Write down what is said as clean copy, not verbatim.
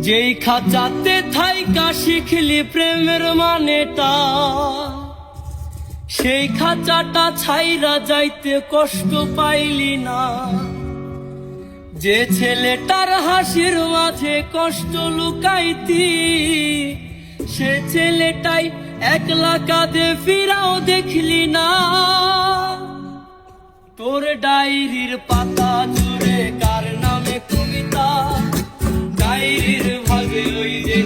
যেই খাঁচাতে থাইকা শিখলি প্রেমের মানেটা, সেই খাঁচাটা ছাইরা যাইতে কষ্ট পাইলি না। যে ছেলেটার হাসির মাঝে কষ্ট লুকাইতি, সে ছেলেটাই একলা কাঁদে ফিরাও দেখলি না। তোর ডায়েরির পাতা জুড়ে কার নামে কবিতা, ডায়েরির ভাগে ওই যে